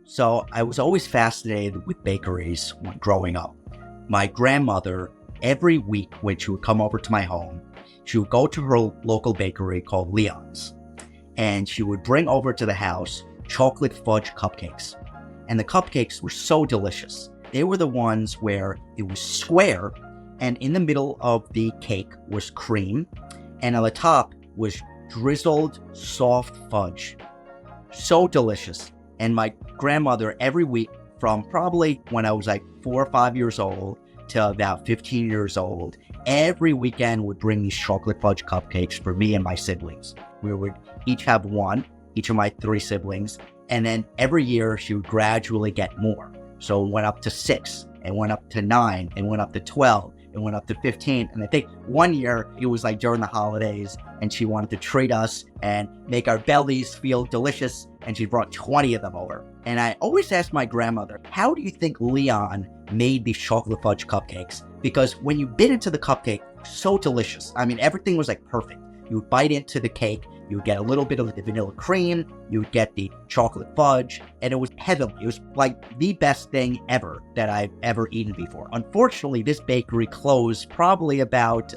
So I was always fascinated with bakeries when growing up. My grandmother, every week when she would come over to my home, she would go to her local bakery called Leon's, and she would bring over to the house chocolate fudge cupcakes. And the cupcakes were so delicious. They were the ones where it was square, and in the middle of the cake was cream, and on the top was drizzled soft fudge. So delicious. And my grandmother, every week from probably when I was like 4 or 5 years old to about 15 years old, every weekend would bring these chocolate fudge cupcakes for me and my siblings. We would each have one, each of my 3 siblings, and then every year she would gradually get more. So it went up to 6, and went up to 9, and went up to 12, and went up to 15. And I think one year it was like during the holidays, and she wanted to treat us and make our bellies feel delicious, and she brought 20 of them over. And I always asked my grandmother, how do you think Leon made these chocolate fudge cupcakes? Because when you bit into the cupcake, so delicious. I mean, everything was like perfect. You would bite into the cake, you would get a little bit of the vanilla cream, you would get the chocolate fudge, and it was heavenly. It was like the best thing ever that I've ever eaten before. Unfortunately, this bakery closed probably about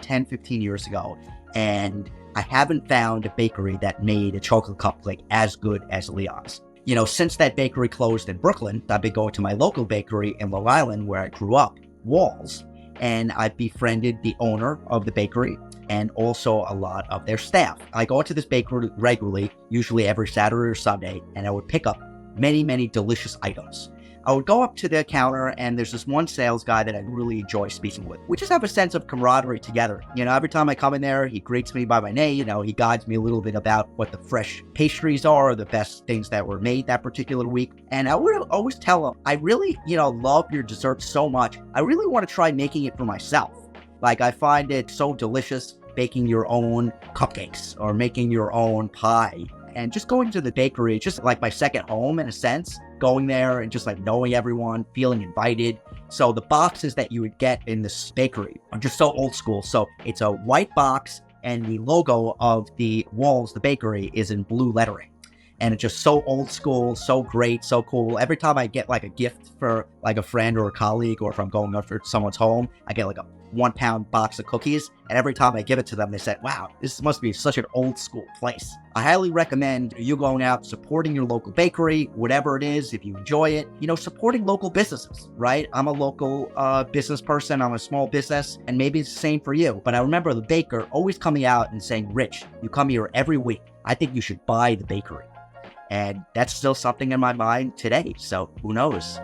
10, 15 years ago, and I haven't found a bakery that made a chocolate cupcake as good as Leon's. You know, since that bakery closed in Brooklyn, I've been going to my local bakery in Long Island where I grew up, Walls, and I befriended the owner of the bakery and also a lot of their staff. I go to this bakery regularly, usually every Saturday or Sunday, and I would pick up many, many delicious items. I would go up to the counter, and there's this one sales guy that I really enjoy speaking with. We just have a sense of camaraderie together. You know, every time I come in there, he greets me by my name. You know, he guides me a little bit about what the fresh pastries are, the best things that were made that particular week. And I would always tell him, I really, love your dessert so much. I really want to try making it for myself. Like, I find it so delicious baking your own cupcakes or making your own pie. And just going to the bakery, just like my second home in a sense, going there and just like knowing everyone, feeling invited. So the boxes that you would get in this bakery are just so old school. So it's a white box and the logo of the Walls, the bakery, is in blue lettering. And it's just so old school, so great, so cool. Every time I get like a gift for like a friend or a colleague, or if I'm going up to someone's home, I get like a 1-pound box of cookies. And every time I give it to them, they said, wow, this must be such an old school place. I highly recommend you going out, supporting your local bakery, whatever it is, if you enjoy it, supporting local businesses, right? I'm a local business person, I'm a small business, and maybe it's the same for you. But I remember the baker always coming out and saying, Rich, you come here every week. I think you should buy the bakery. And that's still something in my mind today. So who knows?